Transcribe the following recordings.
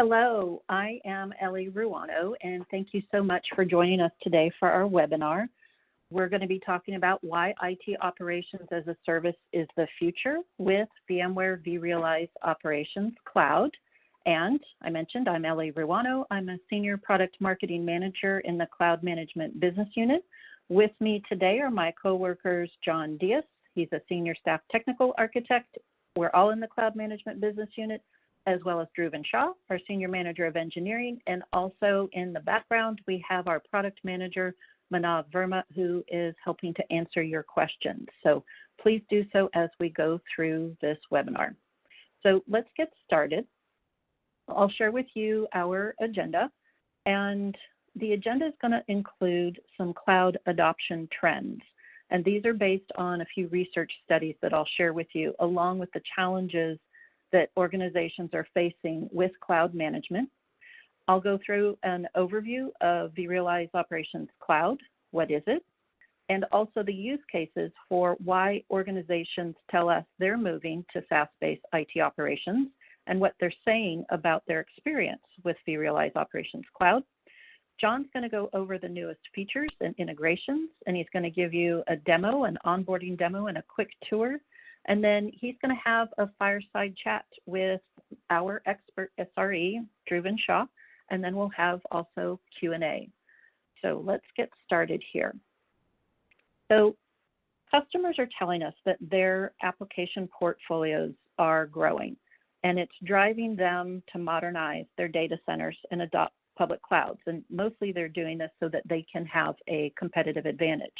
Hello, I am Ellie Ruano, and thank you so much for joining us today for our webinar. We're going to be talking about why IT operations as a service is the future with VMware vRealize Operations Cloud. And I mentioned I'm Ellie Ruano. I'm a Senior Product Marketing Manager in the Cloud Management Business Unit. With me today are my coworkers, John Diaz. He's a Senior Staff Technical Architect. We're all in the Cloud Management Business Unit, as well as Dhruvan Shah, our Senior Manager of Engineering. And also in the background, we have our Product Manager, Manav Verma, who is helping to answer your questions. So please do so as we go through this webinar. So let's get started. I'll share with you our agenda, and the agenda is going to include some cloud adoption trends. And these are based on a few research studies that I'll share with you, along with the challenges that organizations are facing with cloud management. I'll go through an overview of vRealize Operations Cloud, what is it, and also the use cases for why organizations tell us they're moving to SaaS-based IT operations and what they're saying about their experience with vRealize Operations Cloud. John's going to go over the newest features and integrations, and he's going to give you a demo, an onboarding demo, and a quick tour. And then he's going to have a fireside chat with our expert SRE, Dhruvan Shah, and then we'll have also Q&A. So let's get started here. So customers are telling us that their application portfolios are growing, and it's driving them to modernize their data centers and adopt public clouds. And mostly they're doing this so that they can have a competitive advantage.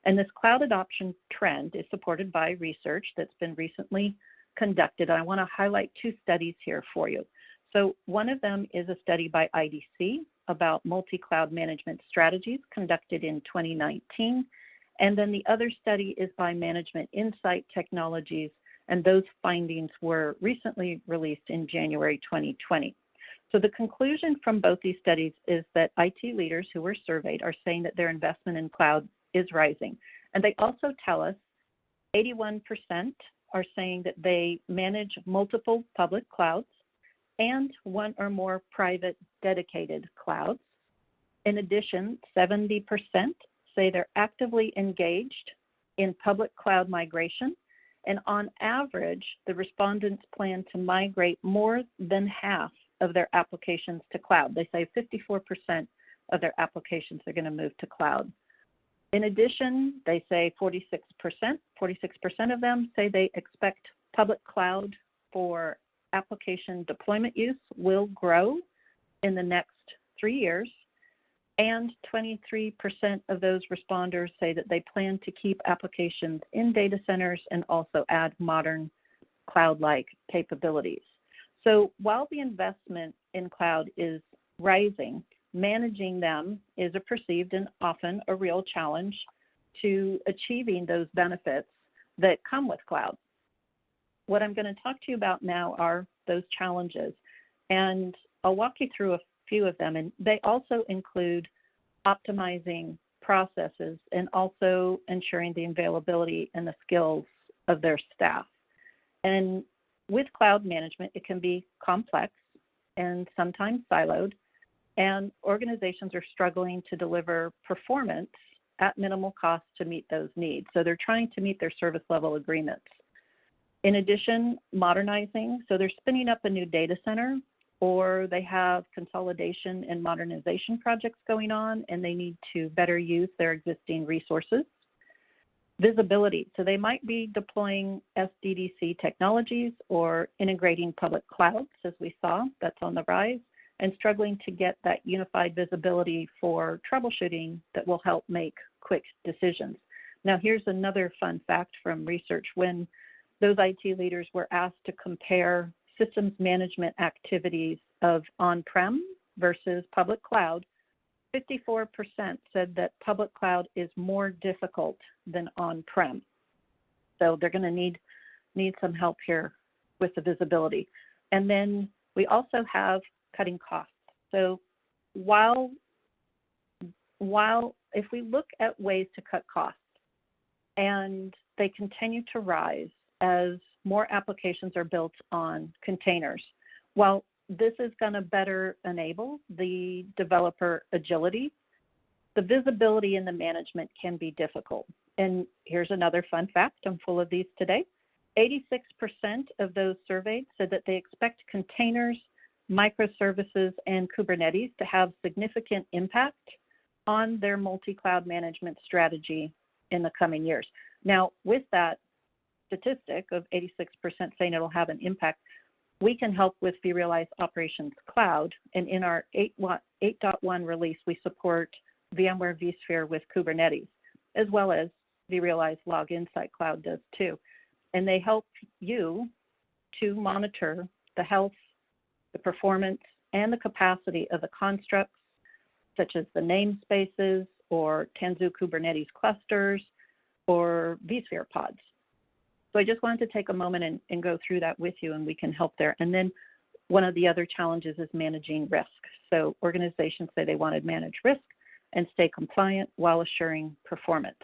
And this cloud adoption trend is supported by research that's been recently conducted. I want to highlight two studies here for you. So one of them is a study by IDC about multi-cloud management strategies conducted in 2019. And then the other study is by Management Insight Technologies, and those findings were recently released in January 2020. So the conclusion from both these studies is that IT leaders who were surveyed are saying that their investment in cloud is rising. And they also tell us 81% are saying that they manage multiple public clouds and one or more private dedicated clouds. In addition, 70% say they're actively engaged in public cloud migration. And on average, the respondents plan to migrate more than half of their applications to cloud. They say 54% of their applications are going to move to cloud. In addition, they say 46% of them say they expect public cloud for application deployment use will grow in the next 3 years. And 23% of those responders say that they plan to keep applications in data centers and also add modern cloud-like capabilities. So while the investment in cloud is rising, managing them is a perceived and often a real challenge to achieving those benefits that come with cloud. What I'm going to talk to you about now are those challenges, and I'll walk you through a few of them, and they also include optimizing processes and also ensuring the availability and the skills of their staff. And with cloud management, it can be complex and sometimes siloed, and organizations are struggling to deliver performance at minimal cost to meet those needs. So they're trying to meet their service level agreements. In addition, modernizing, so they're spinning up a new data center, or they have consolidation and modernization projects going on, and they need to better use their existing resources. Visibility, so they might be deploying SDDC technologies or integrating public clouds, as we saw, that's on the rise, and struggling to get that unified visibility for troubleshooting that will help make quick decisions. Now, here's another fun fact from research. When those IT leaders were asked to compare systems management activities of on-prem versus public cloud, 54% said that public cloud is more difficult than on-prem. So they're going to need some help here with the visibility. And then we also have cutting costs. So while if we look at ways to cut costs, and they continue to rise as more applications are built on containers, while this is going to better enable the developer agility. The visibility in the management can be difficult. And here's another fun fact. I'm full of these today. 86% of those surveyed said that they expect containers, microservices, and Kubernetes to have significant impact on their multi-cloud management strategy in the coming years. Now, with that statistic of 86% saying it'll have an impact, we can help with vRealize Operations Cloud. And in our 8.1 release, we support VMware vSphere with Kubernetes, as well as vRealize Log Insight Cloud does too. And they help you to monitor the health, the performance, and the capacity of the constructs, such as the namespaces or Tanzu Kubernetes clusters or vSphere pods. So I just wanted to take a moment and go through that with you, and we can help there. And then one of the other challenges is managing risk. So organizations say they want to manage risk and stay compliant while assuring performance.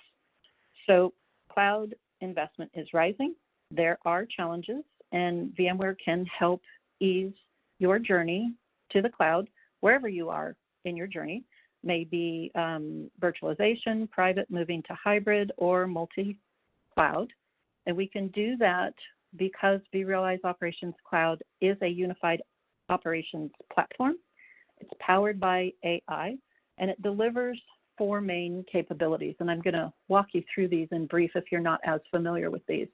So cloud investment is rising. There are challenges, and VMware can help ease your journey to the cloud, wherever you are in your journey, maybe virtualization, private, moving to hybrid, or multi-cloud. And we can do that because vRealize Operations Cloud is a unified operations platform. It's powered by AI, and it delivers 4 main capabilities. And I'm going to walk you through these in brief if you're not as familiar with these.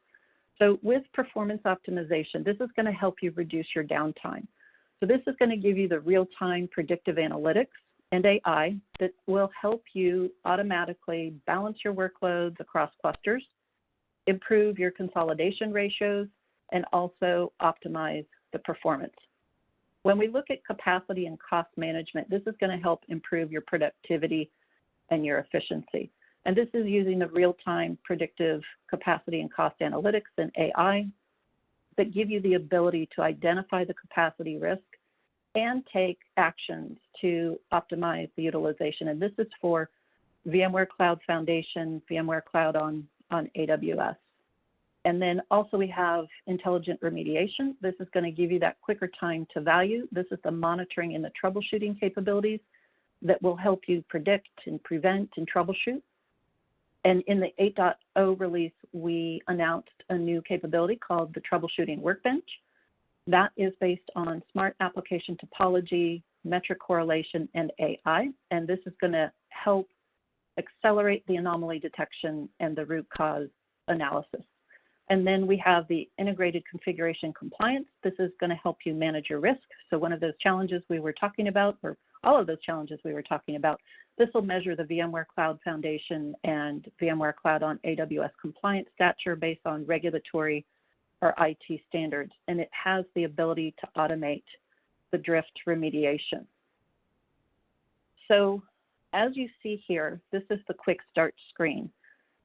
So with performance optimization, this is going to help you reduce your downtime. So this is going to give you the real-time predictive analytics and AI that will help you automatically balance your workloads across clusters, improve your consolidation ratios, and also optimize the performance. When we look at capacity and cost management, this is going to help improve your productivity and your efficiency. And this is using the real-time predictive capacity and cost analytics and AI that give you the ability to identify the capacity risk and take actions to optimize the utilization. And this is for VMware Cloud Foundation, VMware Cloud on AWS. And then also we have intelligent remediation. This is going to give you that quicker time to value. This is the monitoring and the troubleshooting capabilities that will help you predict and prevent and troubleshoot. And in the 8.0 release, we announced a new capability called the Troubleshooting Workbench. That is based on smart application topology, metric correlation, and AI. And this is going to help accelerate the anomaly detection and the root cause analysis. And then we have the integrated configuration compliance. This is going to help you manage your risk. So one of those challenges we were talking about, or all of those challenges we were talking about, this will measure the VMware Cloud Foundation and VMware Cloud on AWS compliance stature based on regulatory or IT standards. And it has the ability to automate the drift remediation. So as you see here, this is the quick start screen.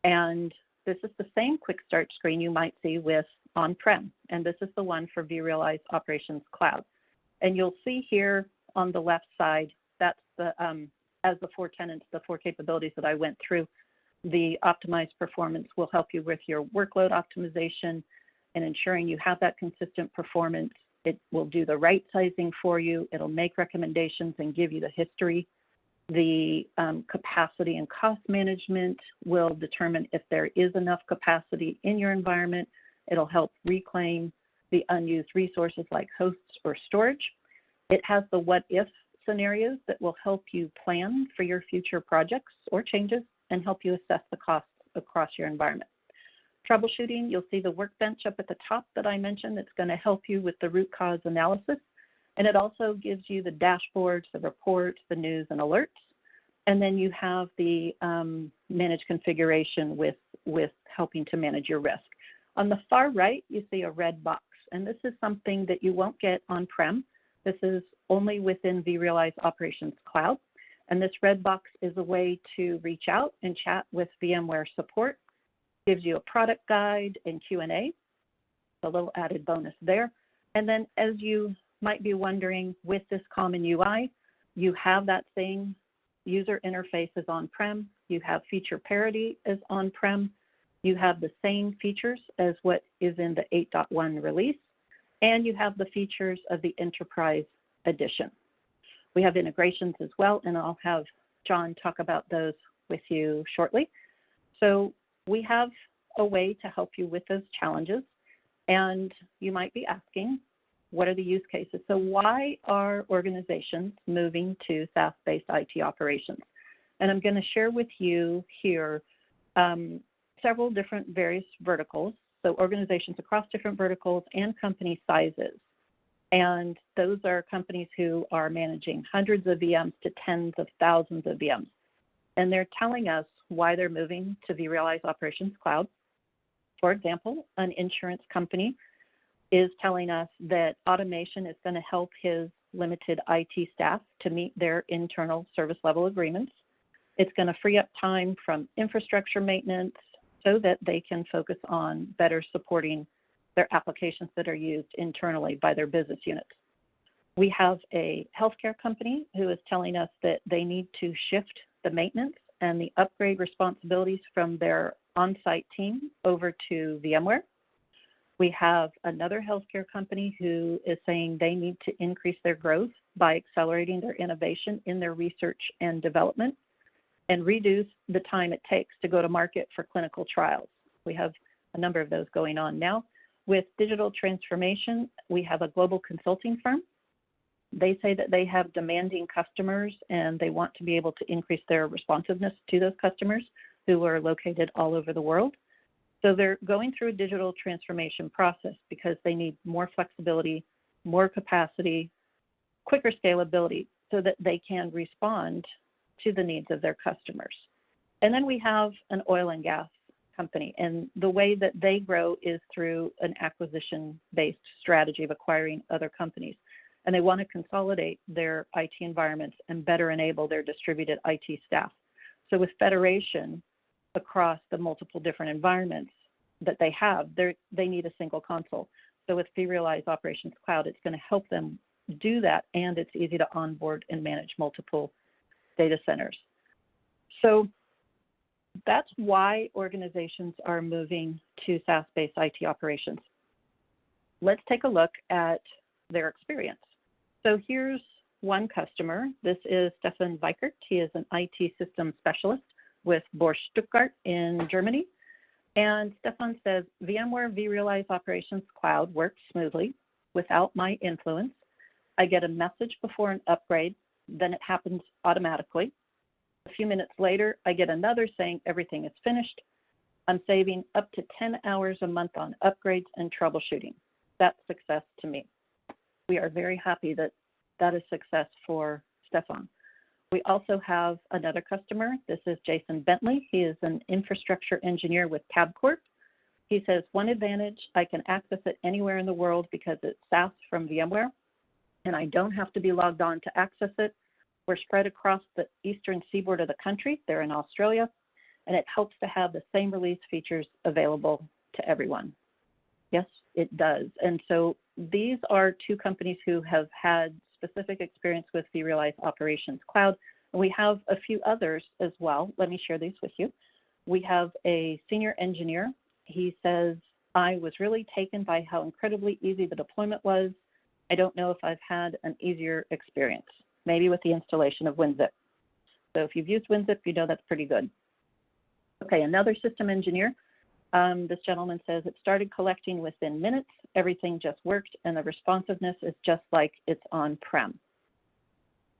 And this is the same quick start screen you might see with on-prem. And this is the one for vRealize Operations Cloud. And you'll see here on the left side, that's the, as the 4 tenants, the 4 capabilities that I went through. The optimized performance will help you with your workload optimization and ensuring you have that consistent performance. It will do the right sizing for you. It'll make recommendations and give you the history. The capacity and cost management will determine if there is enough capacity in your environment. It'll help reclaim the unused resources like hosts or storage. It has the what if scenarios that will help you plan for your future projects or changes and help you assess the costs across your environment. Troubleshooting, you'll see the workbench up at the top that I mentioned that's going to help you with the root cause analysis. And it also gives you the dashboards, the reports, the news, and alerts. And then you have the managed configuration with helping to manage your risk. On the far right, you see a red box. And this is something that you won't get on-prem. This is only within vRealize Operations Cloud. And this red box is a way to reach out and chat with VMware support. Gives you a product guide and Q&A, a little added bonus there. And then as you might be wondering, with this common UI, you have that same user interface as on-prem. You have feature parity as on-prem. You have the same features as what is in the 8.1 release. And you have the features of the enterprise edition. We have integrations as well, and I'll have John talk about those with you shortly. So we have a way to help you with those challenges, and you might be asking, what are the use cases? So why are organizations moving to SaaS-based IT operations? And I'm going to share with you here several different various verticals, so organizations across different verticals and company sizes. And those are companies who are managing hundreds of VMs to tens of thousands of VMs. And they're telling us why they're moving to vRealize Operations Cloud. For example, an insurance company is telling us that automation is going to help his limited IT staff to meet their internal service level agreements. It's going to free up time from infrastructure maintenance so that they can focus on better supporting their applications that are used internally by their business units. We have a healthcare company who is telling us that they need to shift the maintenance and the upgrade responsibilities from their on-site team over to VMware. We have another healthcare company who is saying they need to increase their growth by accelerating their innovation in their research and development and reduce the time it takes to go to market for clinical trials. We have a number of those going on now. With digital transformation, we have a global consulting firm. They say that they have demanding customers and they want to be able to increase their responsiveness to those customers who are located all over the world. So they're going through a digital transformation process because they need more flexibility, more capacity, quicker scalability so that they can respond to the needs of their customers. And then we have an oil and gas company, and the way that they grow is through an acquisition-based strategy of acquiring other companies. And they want to consolidate their IT environments and better enable their distributed IT staff. So with federation across the multiple different environments that they have, they need a single console. So with vRealize Operations Cloud, it's going to help them do that, and it's easy to onboard and manage multiple data centers. So that's why organizations are moving to SaaS-based IT operations. Let's take a look at their experience. So here's one customer. This is Stefan Weikert. He is an IT system specialist with Bosch Stuttgart in Germany. And Stefan says, VMware vRealize Operations Cloud works smoothly without my influence. I get a message before an upgrade, then it happens automatically. A few minutes later, I get another saying everything is finished. I'm saving up to 10 hours a month on upgrades and troubleshooting. That's success to me. We are very happy that that is success for Stefan. We also have another customer. This is Jason Bentley. He is an infrastructure engineer with Tabcorp. He says, one advantage, I can access it anywhere in the world because it's SaaS from VMware, and I don't have to be logged on to access it. We're spread across the eastern seaboard of the country. They're in Australia, and it helps to have the same release features available to everyone. Yes, it does. And so these are two companies who have had specific experience with vRealize Operations Cloud. And we have a few others as well. Let me share these with you. We have a senior engineer. He says, I was really taken by how incredibly easy the deployment was. I don't know if I've had an easier experience, maybe with the installation of WinZip. So if you've used WinZip, you know that's pretty good. Okay, another system engineer. This gentleman says it started collecting within minutes, everything just worked, and the responsiveness is just like it's on-prem.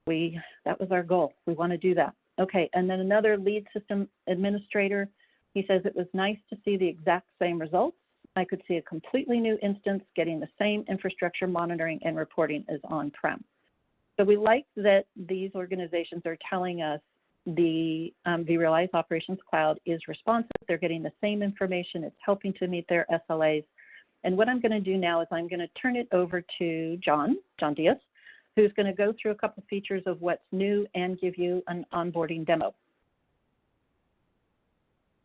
That was our goal. We want to do that. Okay, and then another lead system administrator, he says it was nice to see the exact same results. I could see a completely new instance getting the same infrastructure monitoring and reporting as on-prem. So we like that these organizations are telling us the vRealize Operations Cloud is responsive. They're getting the same information. It's helping to meet their SLAs. And what I'm going to do now is I'm going to turn it over to John Diaz, who's going to go through a couple features of what's new and give you an onboarding demo.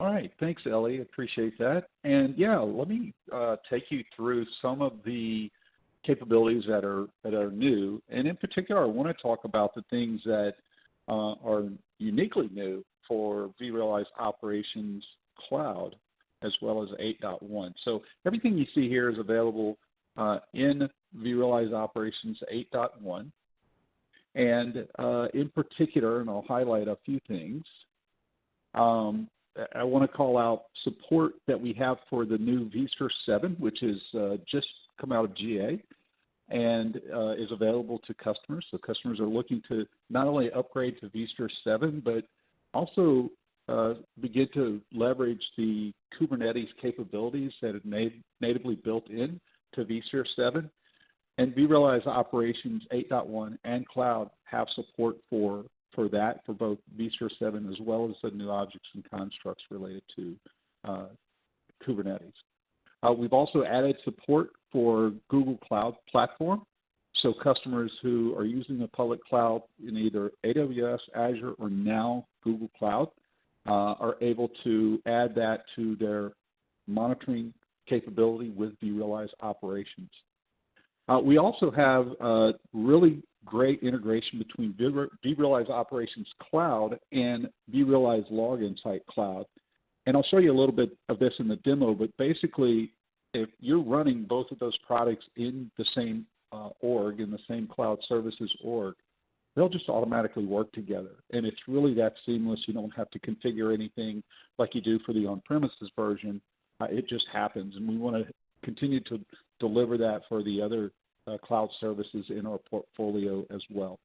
All right, thanks, Ellie. Appreciate that. And yeah, let me take you through some of the capabilities that are new. And in particular, I want to talk about the things that are uniquely new for vRealize Operations Cloud, as well as 8.1. So everything you see here is available in vRealize Operations 8.1. And in particular, and I'll highlight a few things, I want to call out support that we have for the new vSphere 7, which is just come out of GA and is available to customers. So customers are looking to not only upgrade to vSphere 7, but also begin to leverage the Kubernetes capabilities that are natively built in to vSphere 7. And vRealize Operations 8.1 and Cloud have support for that, for both vSphere 7 as well as the new objects and constructs related to Kubernetes. We've also added support for Google Cloud Platform. So customers who are using the public cloud in either AWS, Azure, or now Google Cloud are able to add that to their monitoring capability with vRealize Operations. We also have really great integration between vRealize Operations Cloud and vRealize Log Insight Cloud. And I'll show you a little bit of this in the demo, but basically, if you're running both of those products in the same org, in the same cloud services org, they'll just automatically work together. And it's really that seamless. You don't have to configure anything like you do for the on-premises version. It just happens. And we want to continue to deliver that for the other cloud services in our portfolio as well.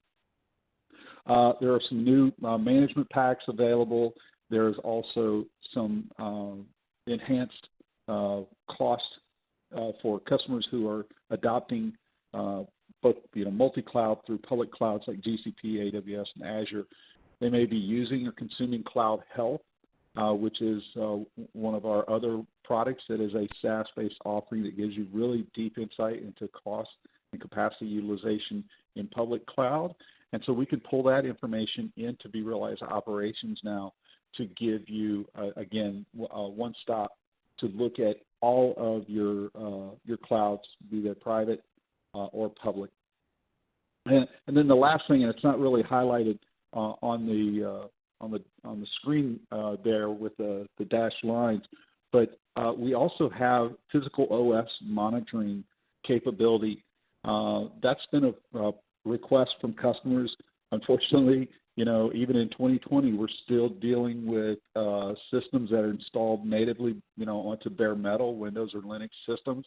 There are some new management packs available. There's also some enhanced cost for customers who are adopting both multi-cloud through public clouds like GCP, AWS, and Azure. They may be using or consuming Cloud Health, which is one of our other products that is a SaaS-based offering that gives you really deep insight into cost and capacity utilization in public cloud. And so we can pull that information into vRealize Operations now to give you, again, one stop to look at all of your clouds, be they private or public. And then the last thing, and it's not really highlighted on the screen there with the dashed lines, but we also have physical OS monitoring capability. That's been a request from customers. Unfortunately, even in 2020, we're still dealing with systems that are installed natively, onto bare metal, Windows or Linux systems,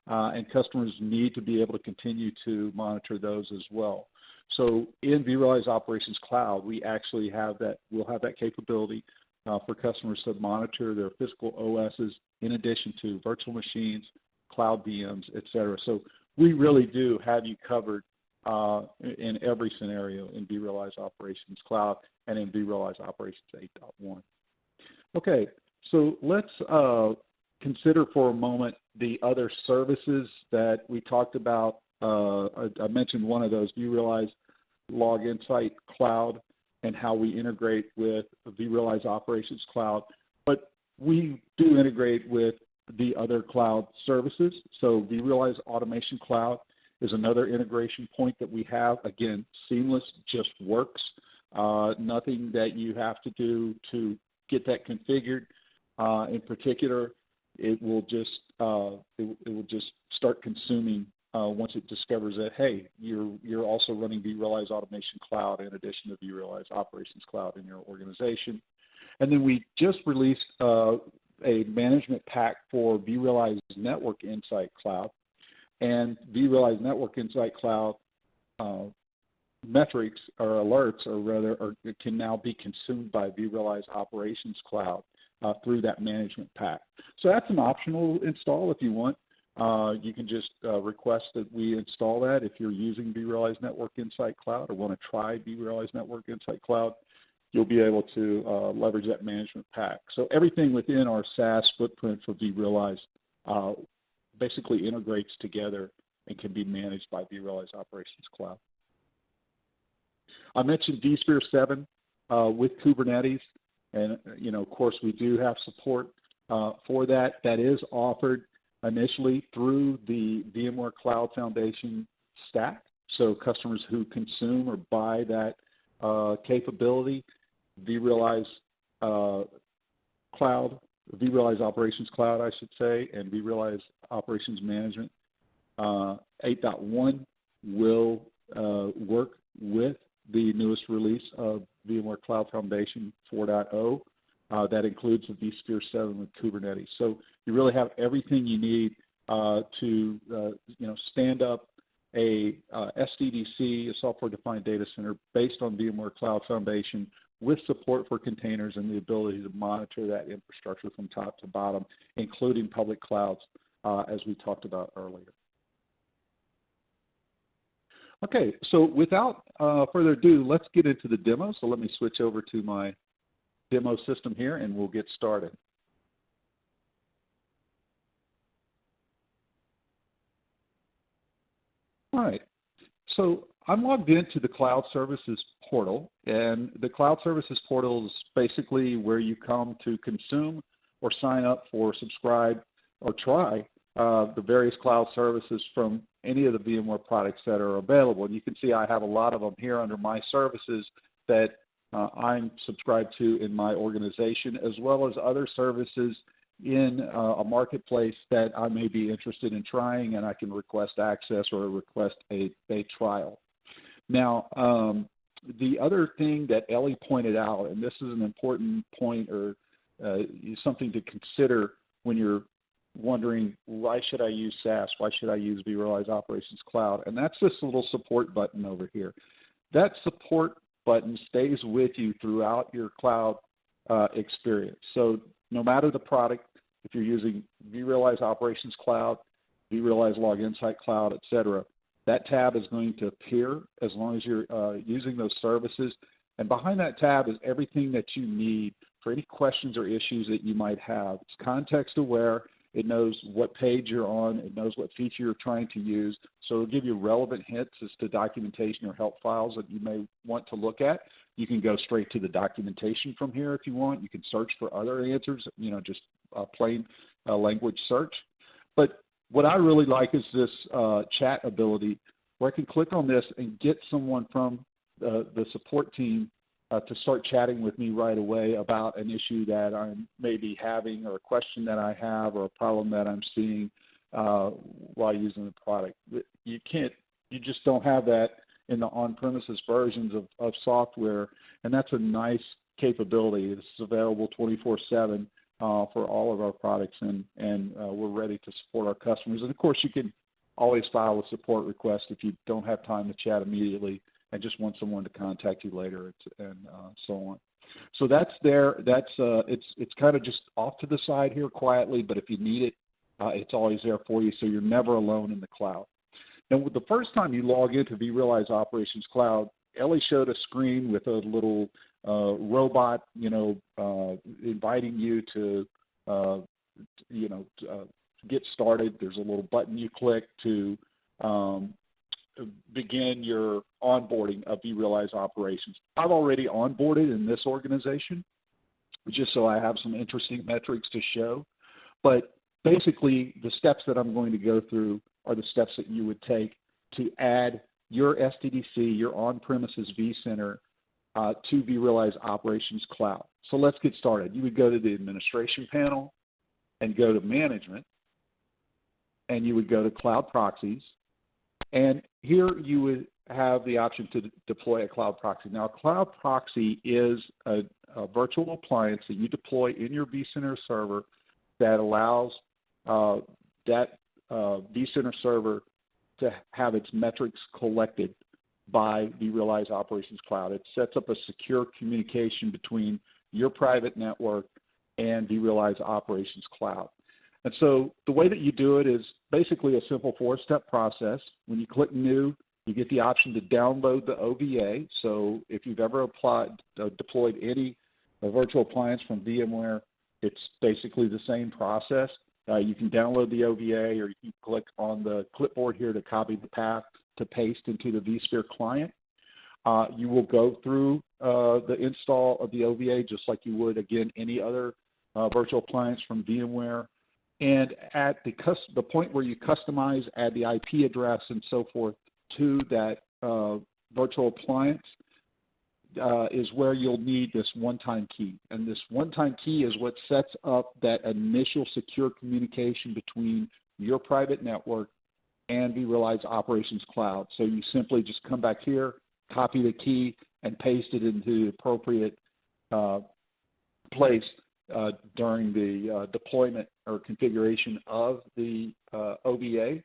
and customers need to be able to continue to monitor those as well. So in vRealize Operations Cloud, we actually have that. We'll have that capability for customers to monitor their physical OSs in addition to virtual machines, cloud VMs, et cetera. So we really do have you covered in every scenario in vRealize Operations Cloud and in vRealize Operations 8.1. Okay, so let's consider for a moment the other services that we talked about. I mentioned one of those, vRealize Log Insight Cloud, and how we integrate with vRealize Operations Cloud. But we do integrate with the other cloud services. So vRealize Automation Cloud is another integration point that we have. Again, seamless, just works. Nothing that you have to do to get that configured. In particular, it will just start consuming once it discovers that, hey, you're also running vRealize Automation Cloud in addition to vRealize Operations Cloud in your organization. And then we just released a management pack for vRealize Network Insight Cloud. And vRealize Network Insight Cloud metrics or alerts, can now be consumed by vRealize Operations Cloud through that management pack. So that's an optional install if you want. You can just request that we install that if you're using vRealize Network Insight Cloud or want to try vRealize Network Insight Cloud. You'll be able to leverage that management pack. So everything within our SaaS footprint for vRealize basically integrates together and can be managed by vRealize Operations Cloud. I mentioned vSphere 7 with Kubernetes, and of course, we do have support for that. That is offered initially through the VMware Cloud Foundation stack. So customers who consume or buy that capability, vRealize Cloud, vRealize Operations Cloud, I should say, and vRealize Operations Management 8.1 will work with the newest release of VMware Cloud Foundation 4.0 that includes the vSphere 7 with Kubernetes. So you really have everything you need to stand up a SDDC, a software-defined data center based on VMware Cloud Foundation with support for containers and the ability to monitor that infrastructure from top to bottom, including public clouds, as we talked about earlier. Okay, so without further ado, let's get into the demo. So let me switch over to my demo system here and we'll get started. All right, so I'm logged into the Cloud Services portal, and the Cloud Services portal is basically where you come to consume or sign up for, subscribe, or try the various cloud services from any of the VMware products that are available. And you can see I have a lot of them here under my services that I'm subscribed to in my organization, as well as other services in a marketplace that I may be interested in trying, and I can request access or request a trial. Now, the other thing that Ellie pointed out, and this is an important point or something to consider when you're wondering, why should I use SaaS? Why should I use vRealize Operations Cloud? And that's this little support button over here. That support button stays with you throughout your cloud experience. So no matter the product, if you're using vRealize Operations Cloud, vRealize Log Insight Cloud, et cetera, that tab is going to appear as long as you're using those services. And behind that tab is everything that you need for any questions or issues that you might have. It's context aware. It knows what page you're on. It knows what feature you're trying to use. So it'll give you relevant hints as to documentation or help files that you may want to look at. You can go straight to the documentation from here if you want. You can search for other answers, just plain language search. But what I really like is this chat ability where I can click on this and get someone from the support team to start chatting with me right away about an issue that I may be having, or a question that I have, or a problem that I'm seeing while using the product. You just don't have that in the on-premises versions of software, and that's a nice capability. This is available 24/7 for all of our products, and we're ready to support our customers. And of course, you can always file a support request if you don't have time to chat immediately and just want someone to contact you later, and so on. So that's there. That's it's kind of just off to the side here quietly, but if you need it, it's always there for you, so you're never alone in the cloud. Now, the first time you log into vRealize Operations Cloud, Ellie showed a screen with a little robot, inviting you to, get started. There's a little button you click to begin your onboarding of vRealize Operations. I've already onboarded in this organization, just so I have some interesting metrics to show. But basically, the steps that I'm going to go through are the steps that you would take to add your SDDC, your on-premises vCenter, to vRealize Operations Cloud. So let's get started. You would go to the administration panel and go to management, and you would go to cloud proxies. And here you would have the option to deploy a cloud proxy. Now, a cloud proxy is a virtual appliance that you deploy in your vCenter server that allows that vCenter server to have its metrics collected by vRealize Operations Cloud. It sets up a secure communication between your private network and vRealize Operations Cloud. And so the way that you do it is basically a simple 4-step process. When you click New, you get the option to download the OVA. So if you've ever deployed any virtual appliance from VMware, it's basically the same process. You can download the OVA, or you can click on the clipboard here to copy the path to paste into the vSphere client. You will go through the install of the OVA just like you would, again, any other virtual appliance from VMware. And at the point where you customize, add the IP address and so forth to that virtual appliance is where you'll need this one-time key. And this one-time key is what sets up that initial secure communication between your private network and vRealize Operations Cloud. So you simply just come back here, copy the key and paste it into the appropriate place during the deployment or configuration of the OVA.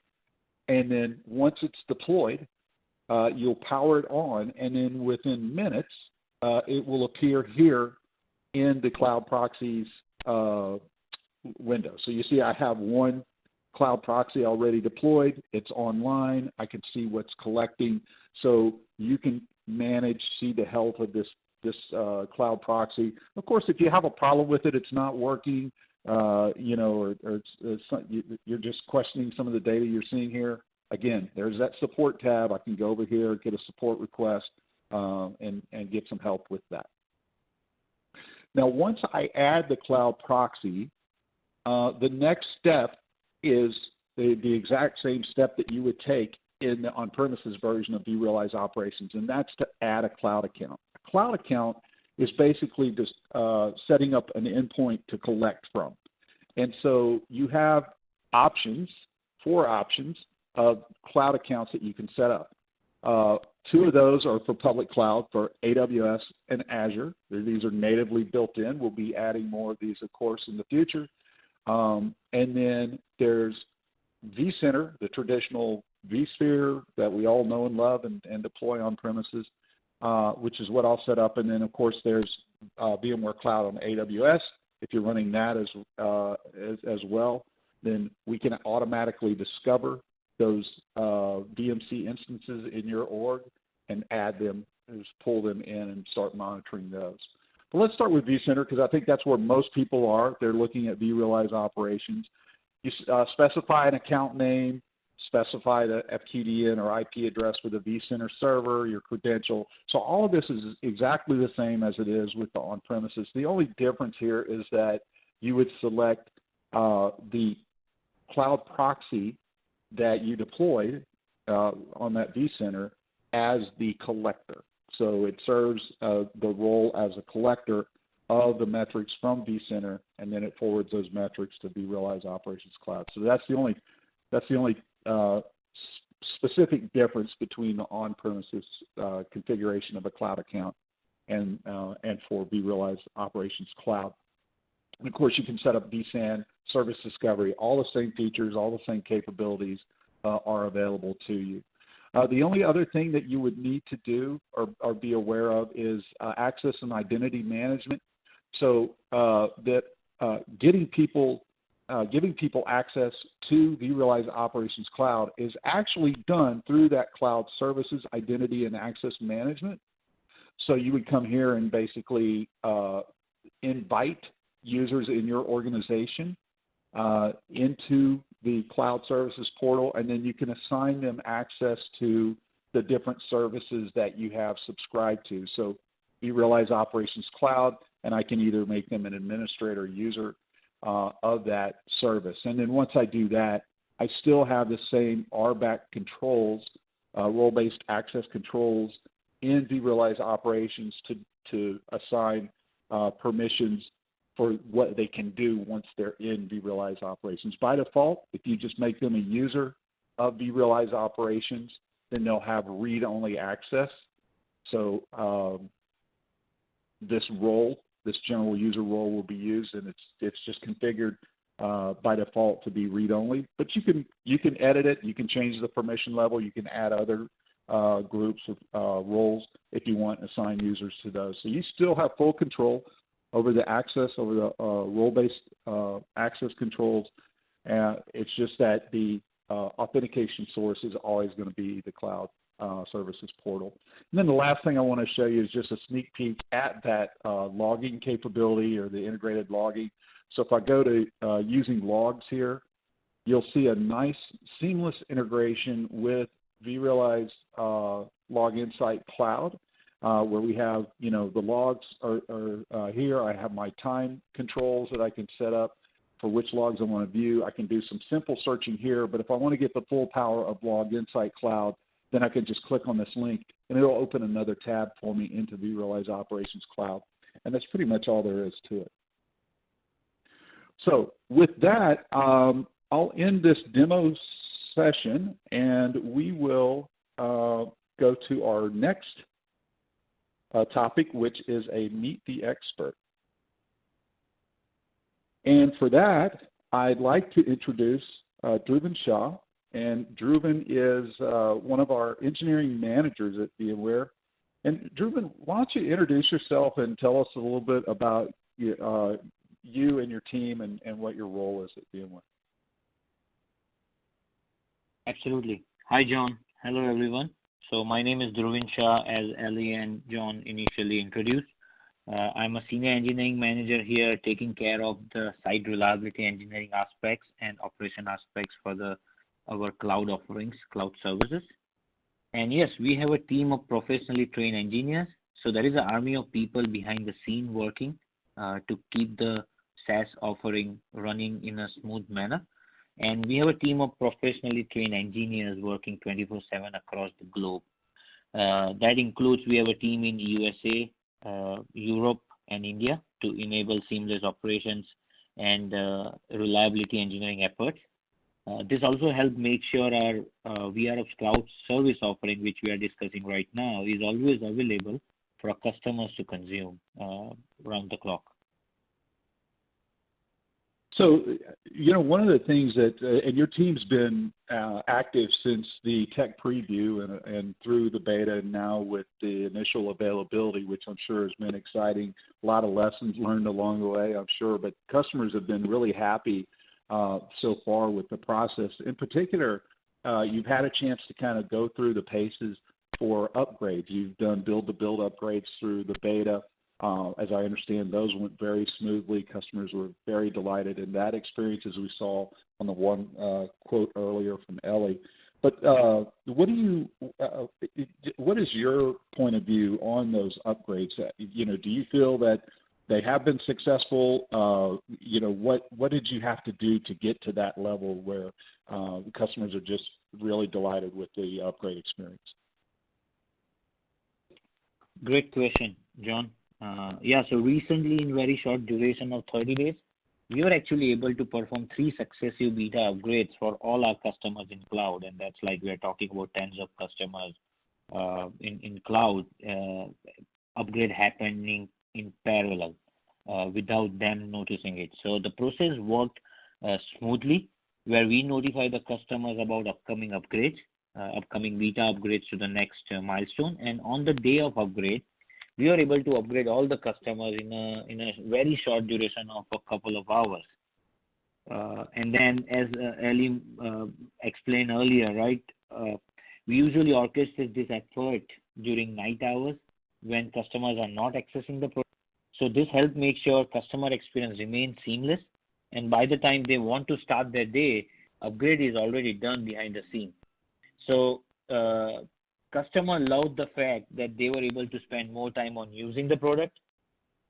And then once it's deployed, you'll power it on, and then within minutes, it will appear here in the Cloud Proxies window. So you see I have one Cloud Proxy already deployed. It's online. I can see what's collecting. So you can see the health of this Cloud Proxy. Of course, if you have a problem with it, it's not working, or you're just questioning some of the data you're seeing here, again, there's that support tab. I can go over here, get a support request, and get some help with that. Now, once I add the Cloud Proxy, the next step is the exact same step that you would take in the on-premises version of vRealize Operations, and that's to add a cloud account. A cloud account is basically just setting up an endpoint to collect from. And so you have four options of cloud accounts that you can set up. Two of those are for public cloud, for AWS and Azure. These are natively built in. We'll be adding more of these, of course, in the future. And then there's vCenter, the traditional vSphere that we all know and love and deploy on premises, which is what I'll set up. And then, of course, there's VMware Cloud on AWS. If you're running that as well, then we can automatically discover those VMC instances in your org and add them, just pull them in and start monitoring those. But let's start with vCenter because I think that's where most people are. They're looking at vRealize Operations. You specify an account name, specify the FQDN or IP address for the vCenter server, your credential. So all of this is exactly the same as it is with the on-premises. The only difference here is that you would select the cloud proxy that you deployed on that vCenter as the collector. So it serves the role as a collector of the metrics from vCenter, and then it forwards those metrics to vRealize Operations Cloud. So that's the only specific difference between the on-premises configuration of a cloud account and for vRealize Operations Cloud. And of course, you can set up vSAN, service discovery, all the same features, all the same capabilities are available to you. The only other thing that you would need to do or be aware of is access and identity management. So giving people access to vRealize Operations Cloud is actually done through that cloud services identity and access management. So you would come here and basically invite users in your organization into the cloud services portal, and then you can assign them access to the different services that you have subscribed to. So vRealize Operations Cloud, and I can either make them an administrator or user of that service. And then once I do that, I still have the same RBAC controls, role-based access controls in vRealize Operations to assign permissions for what they can do once they're in vRealize Operations. By default, if you just make them a user of vRealize Operations, then they'll have read-only access. So this general user role will be used, and it's just configured by default to be read-only. But you can edit it. You can change the permission level. You can add other groups of roles if you want, assign users to those. So you still have full control over the access, over the role-based access controls. It's just that the authentication source is always going to be the cloud services portal. And then the last thing I want to show you is just a sneak peek at that logging capability or the integrated logging. So if I go to using logs here, you'll see a nice seamless integration with vRealize Log Insight Cloud. Where we have, the logs are here. I have my time controls that I can set up for which logs I want to view. I can do some simple searching here, but if I want to get the full power of Log Insight Cloud, then I can just click on this link, and it'll open another tab for me into vRealize Operations Cloud. And that's pretty much all there is to it. So with that, I'll end this demo session, and we will go to our next topic, which is a Meet the Expert. And for that, I'd like to introduce Dhruvan Shah. And Dhruvan is one of our engineering managers at VMware. And Dhruvan, why don't you introduce yourself and tell us a little bit about you and your team and what your role is at VMware. Absolutely. Hi, John. Hello, everyone. So my name is Dhruvan Shah, as Ellie and John initially introduced. I'm a senior engineering manager here, taking care of the site reliability engineering aspects and operation aspects for our cloud offerings, cloud services. And yes, we have a team of professionally trained engineers. So there is an army of people behind the scene working to keep the SaaS offering running in a smooth manner. And we have a team of professionally trained engineers working 24/7 across the globe. That includes, we have a team in USA, Europe, and India to enable seamless operations and reliability engineering efforts. This also helps make sure our vRealize cloud service offering, which we are discussing right now, is always available for our customers to consume around the clock. So, one of the things that, and your team's been active since the tech preview and through the beta and now with the initial availability, which I'm sure has been exciting. A lot of lessons learned along the way, I'm sure, but customers have been really happy so far with the process. In particular, you've had a chance to kind of go through the paces for upgrades. You've done build-to-build upgrades through the beta. As I understand, those went very smoothly. Customers were very delighted in that experience, as we saw on the one quote earlier from Ellie. But what is your point of view on those upgrades? Do you feel that they have been successful? What did you have to do to get to that level where customers are just really delighted with the upgrade experience? Great question, John. So recently, in very short duration of 30 days, we were actually able to perform 3 successive beta upgrades for all our customers in cloud, and that's like we're talking about tens of customers in cloud, upgrade happening in parallel without them noticing it. So the process worked smoothly, where we notify the customers about upcoming upgrades, upcoming beta upgrades to the next milestone, and on the day of upgrade, we are able to upgrade all the customers in a very short duration of a couple of hours. And then, as Ellie explained earlier, right, we usually orchestrate this effort during night hours when customers are not accessing the product. So this helps make sure customer experience remains seamless, and by the time they want to start their day, upgrade is already done behind the scene. So customer loved the fact that they were able to spend more time on using the product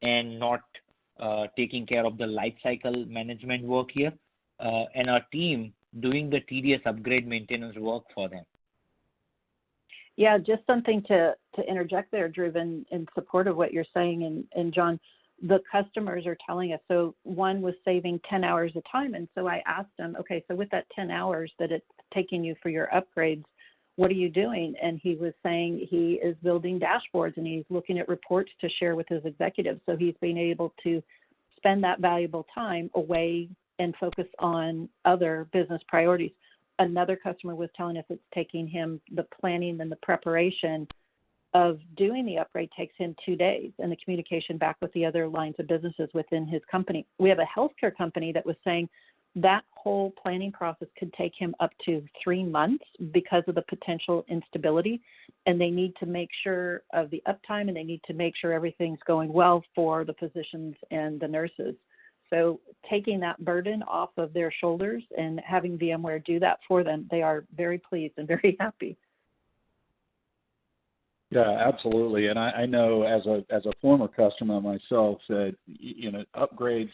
and not taking care of the lifecycle management work here, and our team doing the tedious upgrade maintenance work for them. Yeah, just something to interject there, Dhruvan, in support of what you're saying. And John, the customers are telling us, so one was saving 10 hours of time. And so I asked them, okay, so with that 10 hours that it's taking you for your upgrades, what are you doing? And he was saying he is building dashboards and he's looking at reports to share with his executives. So he's being able to spend that valuable time away and focus on other business priorities. Another customer was telling us it's taking him, the planning and the preparation of doing the upgrade takes him 2 days, and the communication back with the other lines of businesses within his company. We have a healthcare company that was saying that whole planning process could take him up to 3 months because of the potential instability, and they need to make sure of the uptime, and they need to make sure everything's going well for the physicians and the nurses. So taking that burden off of their shoulders and having VMware do that for them, they are very pleased and very happy. Yeah, absolutely. And I know as a former customer myself that, upgrades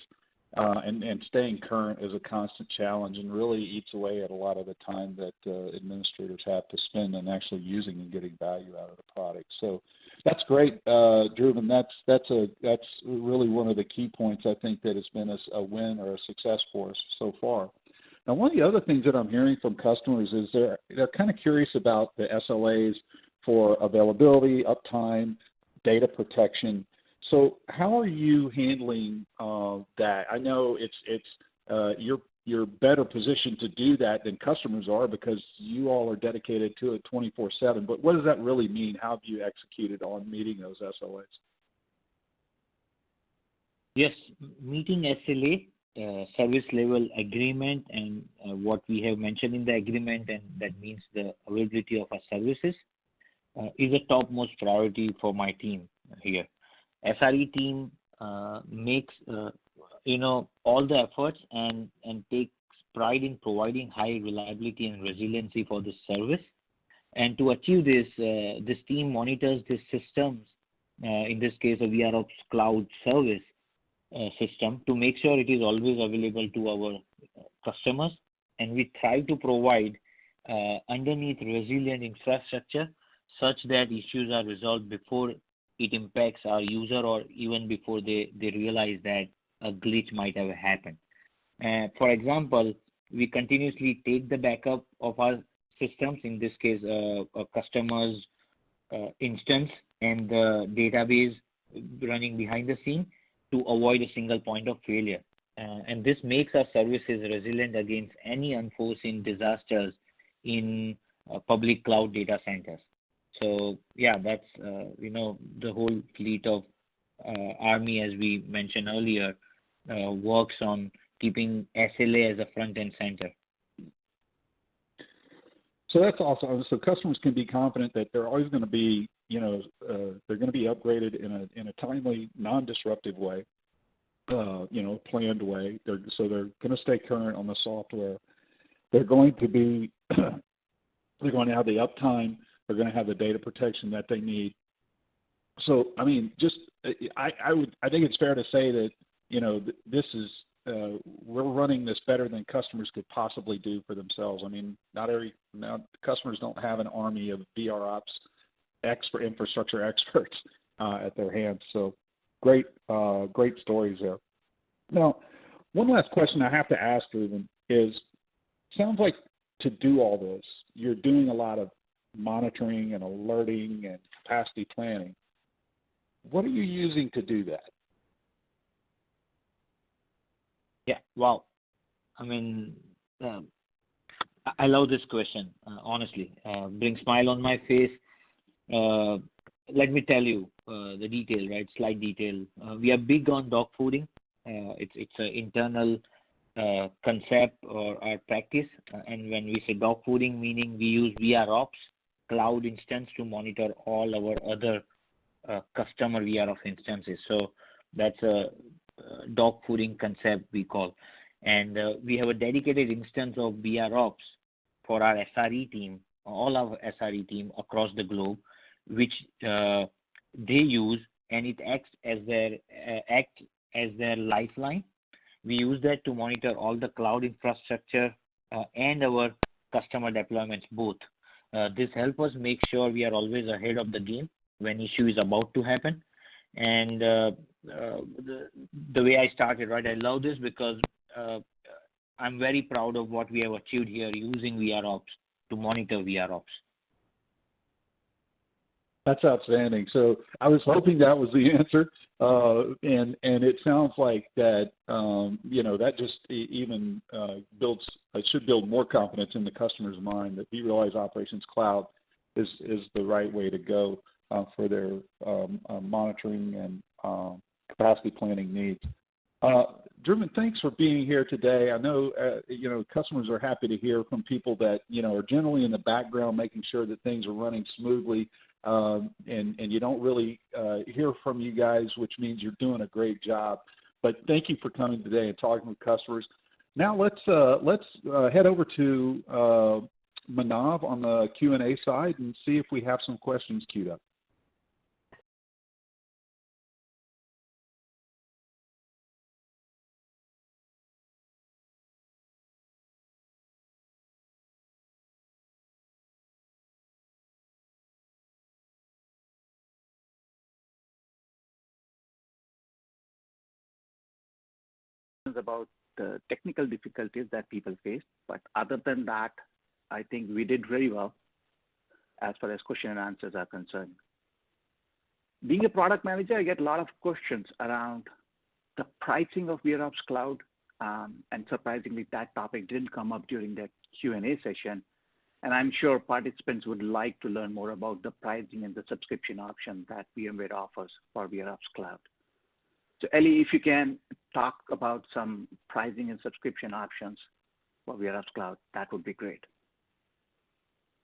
and staying current is a constant challenge and really eats away at a lot of the time that administrators have to spend on actually using and getting value out of the product. So that's great, Dhruvan. That's really one of the key points I think that has been a win or a success for us so far. Now, one of the other things that I'm hearing from customers is they're kind of curious about the SLAs for availability, uptime, data protection. So how are you handling that? I know you're better positioned to do that than customers are because you all are dedicated to it 24/7. But what does that really mean? How have you executed on meeting those SLAs? Yes, meeting SLA, service level agreement, and what we have mentioned in the agreement, and that means the availability of our services, is a topmost priority for my team here. SRE team makes all the efforts and takes pride in providing high reliability and resiliency for this service. And to achieve this, this team monitors the systems, in this case a vRops cloud service system, to make sure it is always available to our customers. And we try to provide underneath resilient infrastructure such that issues are resolved before it impacts our user, or even before they realize that a glitch might have happened. For example, we continuously take the backup of our systems, in this case a customer's instance and the database running behind the scene, to avoid a single point of failure. And this makes our services resilient against any unforeseen disasters in public cloud data centers. So yeah, that's the whole fleet of Army, as we mentioned earlier, works on keeping SLA as a front and center. So that's awesome. So customers can be confident that they're always going to be, they're going to be upgraded in a timely, non-disruptive way, planned way. So they're going to stay current on the software. They're going to be, they're going to have the uptime. They're going to have the data protection that they need. So, I mean, I think it's fair to say that, this is, we're running this better than customers could possibly do for themselves. I mean, now customers don't have an army of vRops infrastructure experts at their hands. So great stories there. Now, one last question I have to ask, Ruben, is, sounds like to do all this, you're doing a lot of monitoring and alerting and capacity planning. What are you using to do that? Yeah, well, I mean, I love this question, honestly. Brings smile on my face. Let me tell you the detail, right? Slight detail. We are big on dog fooding. It's an internal concept or our practice. And when we say dog fooding, meaning we use vRops cloud instance to monitor all our other customer vRops instances. So that's a dog fooding concept we call. And we have a dedicated instance of vRops for our SRE team, all our SRE team across the globe, which they use, and it acts as their lifeline. We use that to monitor all the cloud infrastructure and our customer deployments both. This helps us make sure we are always ahead of the game when issue is about to happen. And the way I started, right, I love this because I'm very proud of what we have achieved here using vRops to monitor vRops. That's outstanding. So I was hoping that was the answer, and it sounds like that that just even should build more confidence in the customer's mind that vRealize Operations Cloud is the right way to go for their monitoring and capacity planning needs. Druman, thanks for being here today. I know customers are happy to hear from people that are generally in the background making sure that things are running smoothly. And you don't really hear from you guys, which means you're doing a great job. But thank you for coming today and talking with customers. Now let's head over to Manav on the Q&A side and see if we have some questions queued up. About the technical difficulties that people face, but other than that, I think we did very well as far as question and answers are concerned. Being a product manager, I get a lot of questions around the pricing of vRealize Cloud, and surprisingly, that topic didn't come up during the Q&A session. And I'm sure participants would like to learn more about the pricing and the subscription option that VMware offers for vRealize Cloud. So Ellie, if you can talk about some pricing and subscription options for vRealize Cloud, that would be great.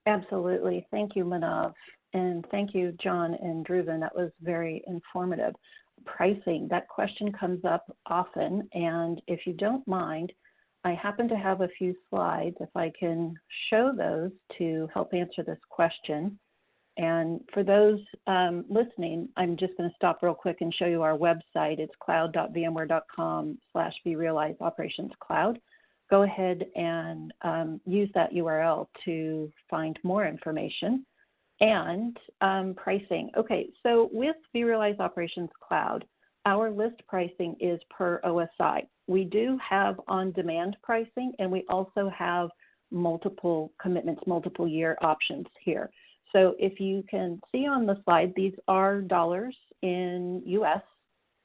Absolutely. Thank you, Manav. And thank you, John and Dhruvan. That was very informative. Pricing, that question comes up often. And if you don't mind, I happen to have a few slides, if I can show those to help answer this question. And for those listening, I'm just going to stop real quick and show you our website. It's cloud.vmware.com/vRealize Operations Cloud. Go ahead and use that URL to find more information. And pricing. Okay, so with vRealize Operations Cloud, our list pricing is per OSI. We do have on-demand pricing, and we also have multiple commitments, multiple year options here. So if you can see on the slide, these are dollars in US,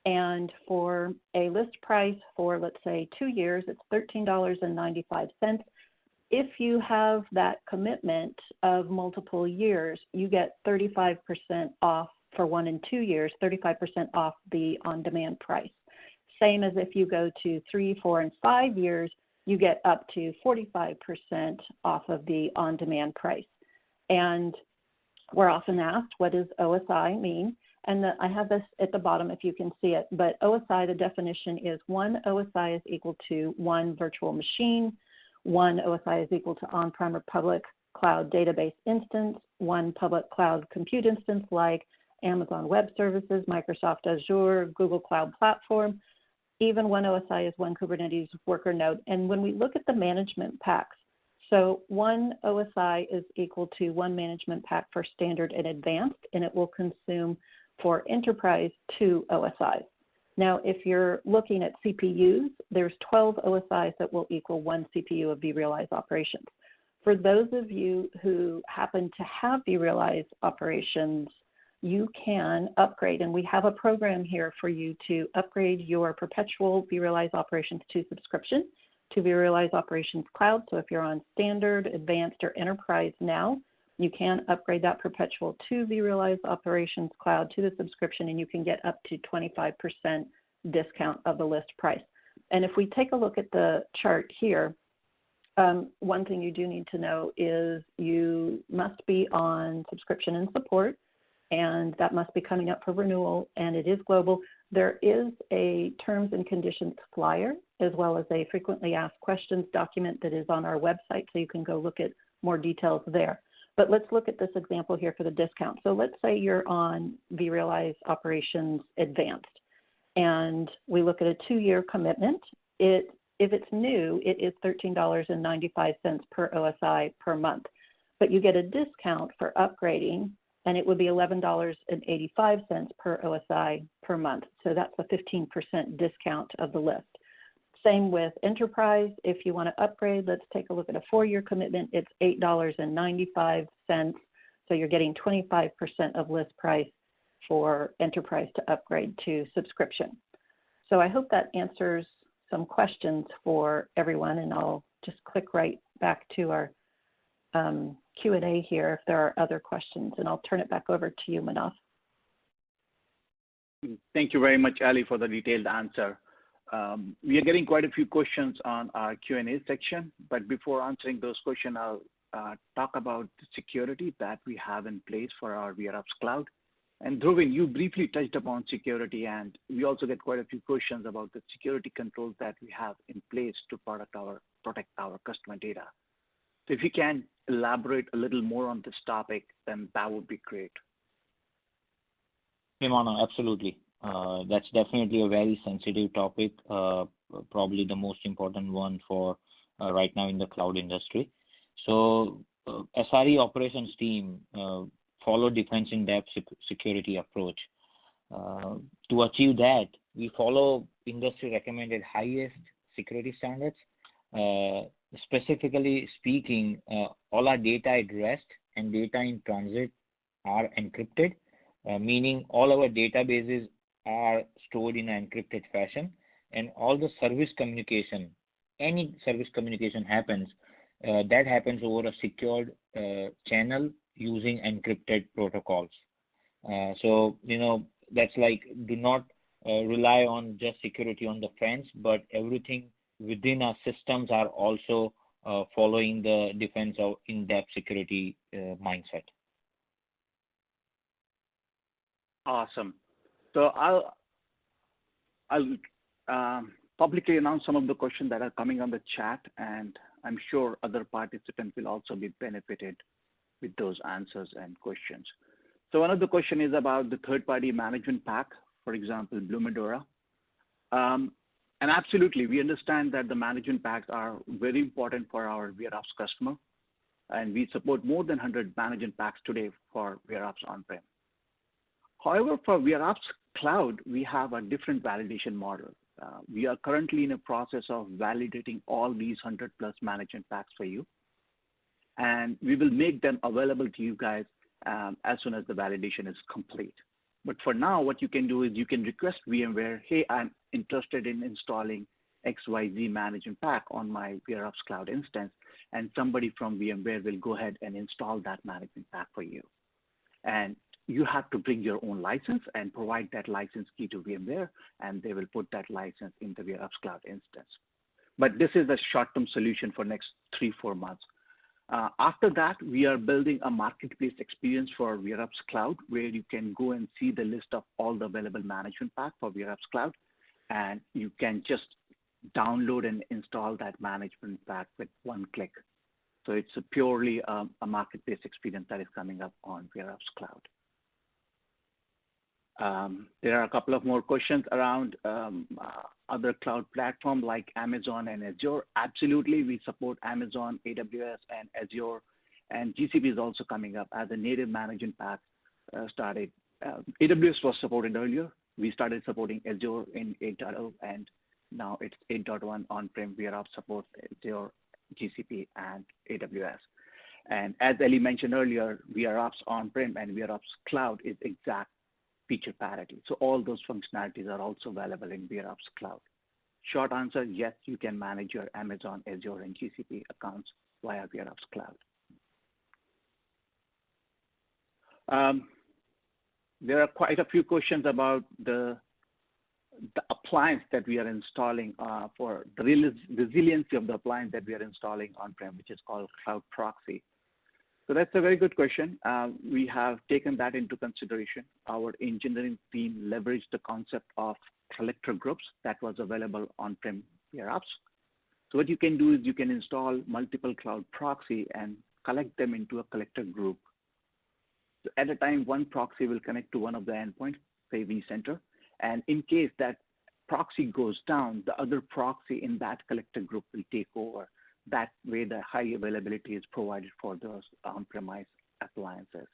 and for a list price for, let's say, 2 years, it's $13.95. If you have that commitment of multiple years, you get 35% off for 1 and 2 years, 35% off the on-demand price. Same as if you go to 3, 4, and 5 years, you get up to 45% off of the on-demand price. And we're often asked, what does OSI mean? And I have this at the bottom if you can see it, but OSI, the definition is 1 OSI is equal to 1 virtual machine, 1 OSI is equal to on-prem or public cloud database instance, 1 public cloud compute instance like Amazon Web Services, Microsoft Azure, Google Cloud Platform. Even 1 OSI is 1 Kubernetes worker node. And when we look at the management packs, so 1 OSI is equal to 1 management pack for standard and advanced, and it will consume for enterprise 2 OSIs. Now, if you're looking at CPUs, there's 12 OSIs that will equal 1 CPU of vRealize Operations. For those of you who happen to have vRealize Operations, you can upgrade, and we have a program here for you to upgrade your perpetual vRealize Operations 2 subscription to vRealize Operations Cloud. So if you're on standard, advanced, or enterprise now, you can upgrade that perpetual to vRealize Operations Cloud to the subscription, and you can get up to 25% discount of the list price. And if we take a look at the chart here, one thing you do need to know is you must be on subscription and support, and that must be coming up for renewal, and it is global. There is a terms and conditions flyer, as well as a frequently asked questions document that is on our website, so you can go look at more details there. But let's look at this example here for the discount. So let's say you're on vRealize Operations Advanced, and we look at a 2-year commitment. If it's new, it is $13.95 per OSI per month. But you get a discount for upgrading, and it would be $11.85 per OSI per month. So that's a 15% discount of the list. Same with enterprise. If you want to upgrade, let's take a look at a 4-year commitment. It's $8.95. So you're getting 25% of list price for enterprise to upgrade to subscription. So I hope that answers some questions for everyone, and I'll just click right back to our Q&A here if there are other questions, and I'll turn it back over to you, Manav. Thank you very much, Ali, for the detailed answer. We are getting quite a few questions on our Q&A section, but before answering those questions, I'll talk about the security that we have in place for our vRealize Cloud. And Dhruvan, you briefly touched upon security, and we also get quite a few questions about the security controls that we have in place to protect our customer data. So if you can elaborate a little more on this topic, then that would be great. Hey, Mano, absolutely. That's definitely a very sensitive topic, probably the most important one for right now in the cloud industry. So SRE operations team follow defense in depth security approach. To achieve that, we follow industry recommended highest security standards. Specifically speaking, all our data at rest and data in transit are encrypted meaning all our databases are stored in an encrypted fashion, and all the service communication, any service communication happens, that happens over a secured channel using encrypted protocols. So, that's like, do not rely on just security on the fence, but everything within our systems are also following the defense of in-depth security mindset. Awesome. So I'll publicly announce some of the questions that are coming on the chat, and I'm sure other participants will also be benefited with those answers and questions. So one of the questions is about the third-party management pack, for example, Blue Medora. And absolutely, we understand that the management packs are very important for our vRealize customer, and we support more than 100 management packs today for vRealize on-prem. However, for vRealize Cloud, we have a different validation model. We are currently in a process of validating all these 100+ management packs for you, and we will make them available to you guys as soon as the validation is complete. But for now, what you can do is you can request VMware, hey, I'm interested in installing XYZ management pack on my vRealize Cloud instance, and somebody from VMware will go ahead and install that management pack for you. And you have to bring your own license and provide that license key to VMware, and they will put that license in the vRealize Cloud instance. But this is a short-term solution for next 3-4 months. After that, we are building a marketplace experience for vRealize Cloud, where you can go and see the list of all the available management pack for vRealize Cloud, and you can just download and install that management pack with one click. So it's purely a marketplace experience that is coming up on vRealize Cloud. There are a couple of more questions around other cloud platforms like Amazon and Azure. Absolutely, we support Amazon, AWS, and Azure, and GCP is also coming up as a native management pack started. AWS was supported earlier. We started supporting Azure in 8.0, and now it's 8.1 on-prem. vRealize supports Azure, GCP, and AWS. And as Ellie mentioned earlier, vRealize on-prem and vRealize Cloud is exact feature parity. So all those functionalities are also available in vRealize Cloud. Short answer, yes, you can manage your Amazon, Azure, and GCP accounts via vRealize Cloud. There are quite a few questions about the appliance that we are installing for the resiliency of the appliance that we are installing on-prem, which is called Cloud Proxy. So that's a very good question. We have taken that into consideration. Our engineering team leveraged the concept of collector groups that was available on-prem vRealize. So what you can do is you can install multiple cloud proxy and collect them into a collector group. So at a time, one proxy will connect to one of the endpoints, say vCenter, and in case that proxy goes down, the other proxy in that collector group will take over. That way, the high availability is provided for those on-premise appliances.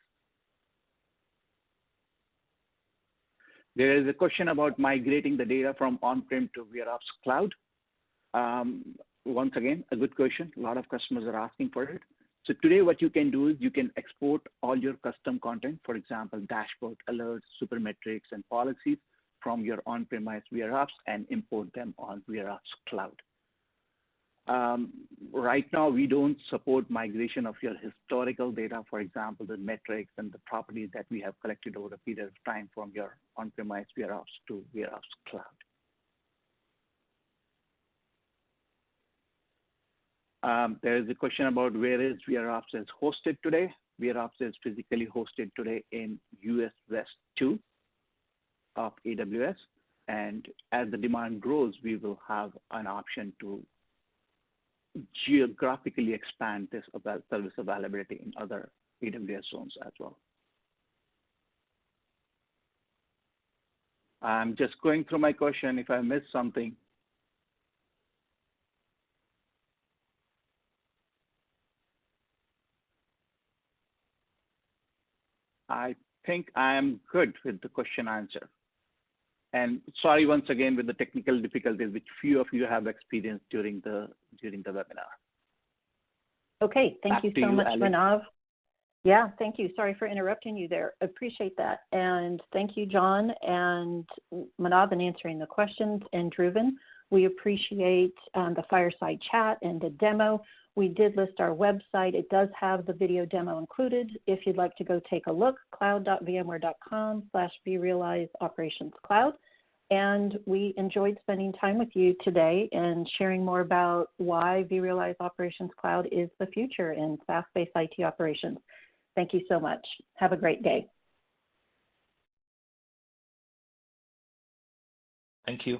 There is a question about migrating the data from on-prem to vRealize Cloud. Once again, a good question. A lot of customers are asking for it. So today, what you can do is you can export all your custom content, for example, dashboard, alerts, supermetrics, and policies from your on-premise vRealize and import them on vRealize Cloud. Right now, we don't support migration of your historical data, for example, the metrics and the properties that we have collected over a period of time from your on-premise vRealize to vRealize Cloud. There is a question about where is vRealize is hosted today. vRealize is physically hosted today in US West 2 of AWS. And as the demand grows, we will have an option to geographically expand this service availability in other AWS zones as well. I'm just going through my question. If I missed something, I think I am good with the question answer. And sorry once again with the technical difficulties which few of you have experienced during the webinar. Okay, thank you so much, Manav. Yeah, thank you. Sorry for interrupting you there. Appreciate that. And thank you, John and Manav, in answering the questions, and Dhruvan. We appreciate the fireside chat and the demo. We did list our website. It does have the video demo included. If you'd like to go take a look, cloud.vmware.com/vRealize Operations Cloud. And we enjoyed spending time with you today and sharing more about why vRealize Operations Cloud is the future in SaaS-based IT operations. Thank you so much. Have a great day. Thank you.